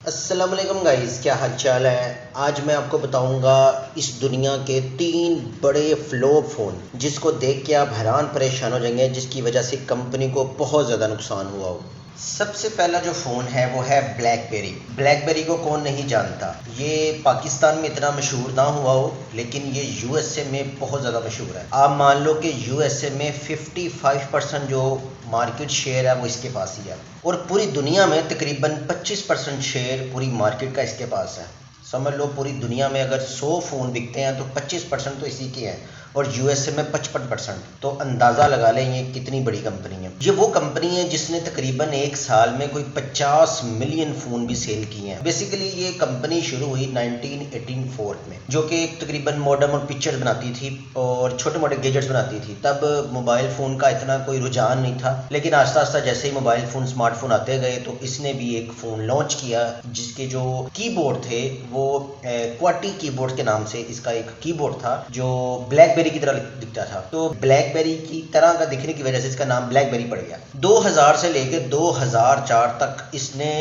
अस्सलाम वालेकुम गाइस, क्या हाल चाल है। आज मैं आपको बताऊंगा इस दुनिया के 3 बड़े फ्लॉप फ़ोन जिसको देख के आप हैरान परेशान हो जाएंगे, जिसकी वजह से कंपनी को बहुत ज़्यादा नुकसान हुआ हो। सबसे पहला जो फ़ोन है वो है ब्लैकबेरी। ब्लैकबेरी को कौन नहीं जानता। ये पाकिस्तान में इतना मशहूर ना हुआ हो, लेकिन ये यूएसए में बहुत ज़्यादा मशहूर है। आप मान लो कि यूएसए में 55% जो मार्केट शेयर है वो इसके पास ही है, और पूरी दुनिया में तकरीबन 25% शेयर पूरी मार्केट का इसके पास है। समझ लो पूरी दुनिया में अगर 100 फ़ोन बिकते हैं तो 25% तो इसी के हैं, और यूएसए में 55%। तो अंदाज़ा लगा लें ये कितनी बड़ी कंपनी है। ये वो कंपनी है जिसने तकरीबन एक साल में कोई 50 मिलियन फ़ोन भी सेल किए हैं। बेसिकली ये कंपनी शुरू हुई 1984 में, जो कि तकरीबन मॉडर्न और पिक्चर्स बनाती थी और छोटे मोटे गैजेट्स बनाती थी। तब मोबाइल फ़ोन का इतना कोई रुझान नहीं था, लेकिन आस्ता आस्ता जैसे ही मोबाइल फ़ोन स्मार्टफोन आते गए तो इसने भी एक फ़ोन लॉन्च किया जिसके जो कीबोर्ड थे वो क्वाटी कीबोर्ड के नाम से इसका एक कीबोर्ड था जो ब्लैकबेरी की तरह दिखता था। तो ब्लैकबेरी की तरह का दिखने की वजह से इसका नाम ब्लैकबेरी पड़ गया। 2000 से लेकर 2004 तक इसने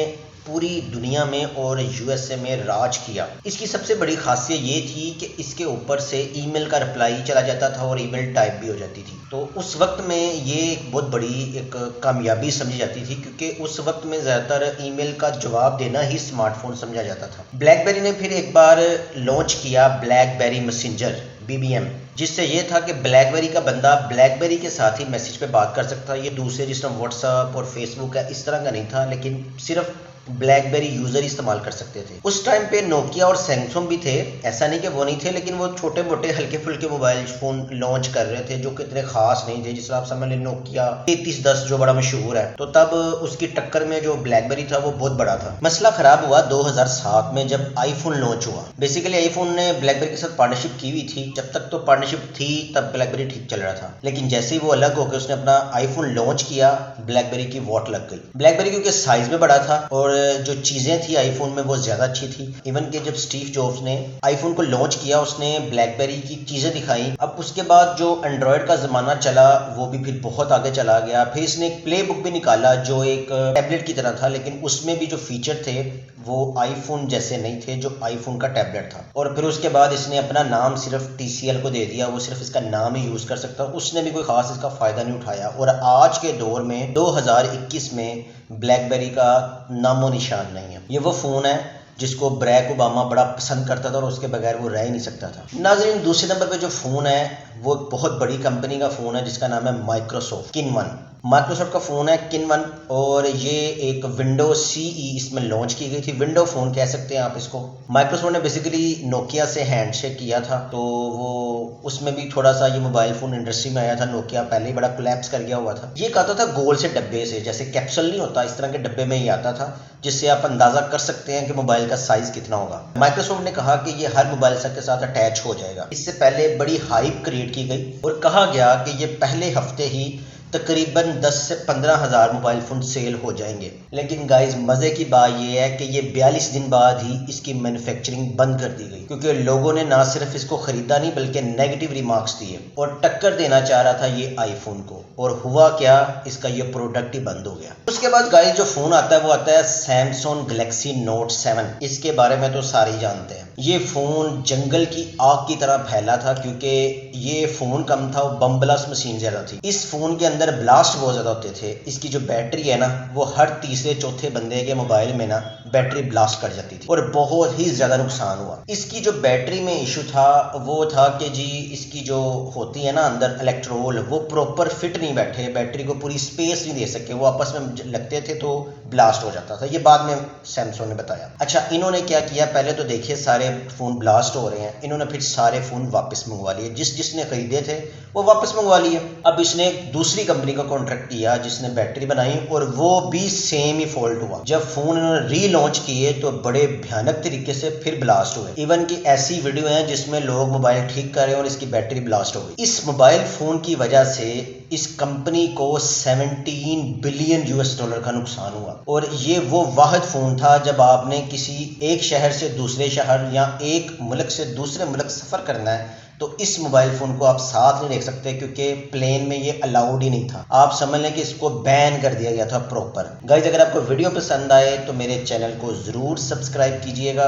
पूरी दुनिया में और यूएसए में राज किया। इसकी सबसे बड़ी खासियत ये थी कि इसके ऊपर से ईमेल का रिप्लाई चला जाता था और ईमेल टाइप भी हो जाती थी। तो उस वक्त में ये एक बहुत बड़ी एक कामयाबी समझी जाती थी, क्योंकि उस वक्त में ज़्यादातर ईमेल का जवाब देना ही स्मार्टफोन समझा जाता था। ब्लैकबेरी ने फिर एक बार लॉन्च किया ब्लैकबेरी मैसेंजर BBM, जिससे ये था कि ब्लैकबेरी का बंदा ब्लैकबेरी के साथ ही मैसेज पे बात कर सकता। ये दूसरे जिस तरह व्हाट्सअप और फेसबुक है इस तरह का नहीं था, लेकिन सिर्फ ब्लैकबेरी यूज़र इस्तेमाल कर सकते थे। उस टाइम पे नोकिया और सैमसंग भी थे, ऐसा नहीं कि वो नहीं थे, लेकिन वो छोटे मोटे हल्के फुल्के मोबाइल फ़ोन लॉन्च कर रहे थे जो कि इतने खास नहीं थे। जिस आप समझ लें नोकिया 3310 जो बड़ा मशहूर है, तो तब उसकी टक्कर में जो ब्लैकबेरी था वो बहुत बड़ा था। मसला ख़राब हुआ 2007 में जब आईफोन लॉन्च हुआ। बेसिकली आईफोन ने ब्लैकबेरी के साथ पार्टनरशिप की हुई थी। जब तक तो पार्टनरशिप थी तब ब्लैकबेरी ठीक चल रहा था, लेकिन जैसे ही वो अलग होकर उसने अपना आईफोन लॉन्च किया, ब्लैकबेरी की वॉट लग गई। ब्लैकबेरी क्योंकि साइज में बड़ा था और जो चीज़ें थी आईफोन में वो ज़्यादा अच्छी थी। इवन कि जब स्टीव जॉब्स ने आईफोन को लॉन्च किया उसने ब्लैकबेरी की चीज़ें दिखाई। अब उसके बाद जो एंड्रॉयड का ज़माना चला वो भी फिर बहुत आगे चला गया। फिर इसने एक प्ले बुक भी निकाला जो एक टैबलेट की तरह था, लेकिन उसमें भी जो फीचर थे वो आईफोन जैसे नहीं थे जो आईफोन का टैबलेट था। और फिर उसके बाद इसने अपना नाम सिर्फ TCL को दे दिया, वो सिर्फ इसका नाम ही यूज़ कर सकता। उसने भी कोई ख़ास इसका फ़ायदा नहीं उठाया। और आज के दौर में 2021 में ब्लैकबेरी का नामो निशान नहीं है। ये वो फ़ोन है जिसको बराक ओबामा बड़ा पसंद करता था और उसके बगैर वो रह ही नहीं सकता था। नाज़रीन, दूसरे नंबर पे जो फ़ोन है वो बहुत बड़ी कंपनी का फ़ोन है जिसका नाम है माइक्रोसॉफ्ट किन-1। माइक्रोसॉफ्ट का फ़ोन है किन-1 और ये एक विंडो CE इसमें लॉन्च की गई थी। विंडो फ़ोन कह सकते हैं आप इसको। माइक्रोसॉफ्ट ने बेसिकली नोकिया से हैंडशेक किया था, तो वो उसमें भी थोड़ा सा ये मोबाइल फ़ोन इंडस्ट्री में आया था। नोकिया पहले ही बड़ा कोलैप्स कर गया हुआ था। ये आता था गोल से डब्बे से, जैसे कैप्सूल नहीं होता इस तरह के डब्बे में ही आता था, जिससे आप अंदाज़ा कर सकते हैं कि मोबाइल का साइज़ कितना होगा। माइक्रोसॉफ्ट ने कहा कि ये हर मोबाइल के साथ अटैच हो जाएगा। इससे पहले बड़ी हाइप क्रिएट की गई और कहा गया कि ये पहले हफ्ते ही तकरीबन 10 से 15 हज़ार मोबाइल फ़ोन सेल हो जाएंगे। लेकिन गाइस मज़े की बात यह है कि ये 42 दिन बाद ही इसकी मैन्युफैक्चरिंग बंद कर दी गई, क्योंकि लोगों ने ना सिर्फ इसको ख़रीदा नहीं बल्कि नेगेटिव रिमार्क्स दिए और टक्कर देना चाह रहा था ये आईफोन को। और हुआ क्या, इसका ये प्रोडक्ट ही बंद हो गया। उसके बाद गाइस जो फ़ोन आता है वो आता है सैमसंग गैलेक्सी नोट 7। इसके बारे में तो सारे ही जानते हैं। ये फ़ोन जंगल की आग की तरह फैला था, क्योंकि ये फ़ोन कम था, बम ब्लास्ट मशीन ज़्यादा थी। इस फ़ोन के अंदर ब्लास्ट बहुत ज़्यादा होते थे। इसकी जो बैटरी है ना वो हर तीसरे चौथे बंदे के मोबाइल में ना बैटरी ब्लास्ट कर जाती थी और बहुत ही ज़्यादा नुकसान हुआ। इसकी जो बैटरी में इशू था वो था कि जी इसकी जो होती है ना अंदर इलेक्ट्रोल वो प्रॉपर फिट नहीं बैठे, बैटरी को पूरी स्पेस नहीं दे सके, वो आपस में लगते थे तो ब्लास्ट हो जाता था। ये बाद में सैमसंग ने बताया। अच्छा, इन्होंने क्या किया, पहले तो देखिए सारे फ़ोन ब्लास्ट हो रहे हैं, इन्होंने फिर सारे फ़ोन वापस मंगवा लिए। जिसने खरीदे थे वो वापस मंगवा लिए। अब इसने दूसरी कंपनी का कॉन्ट्रैक्ट किया जिसने बैटरी बनाई और वो भी सेम ही फॉल्ट हुआ। जब फ़ोन इन्होंने रीलॉन्च किए तो बड़े भयानक तरीके से फिर ब्लास्ट हुए। इवन की ऐसी वीडियो हैं जिसमें लोग मोबाइल ठीक कर रहे हैं और इसकी बैटरी ब्लास्ट हो गई। इस मोबाइल फ़ोन की वजह से इस कंपनी को 17 बिलियन $US का नुकसान हुआ। और ये वो वाहिद फ़ोन था जब आपने किसी एक शहर से दूसरे शहर या एक मुल्क से दूसरे मुल्क सफ़र करना है तो इस मोबाइल फ़ोन को आप साथ नहीं देख सकते क्योंकि प्लेन में ये अलाउड ही नहीं था। आप समझ लें कि इसको बैन कर दिया गया था प्रॉपर। गाइज, अगर आपको वीडियो पसंद आए तो मेरे चैनल को ज़रूर सब्सक्राइब कीजिएगा।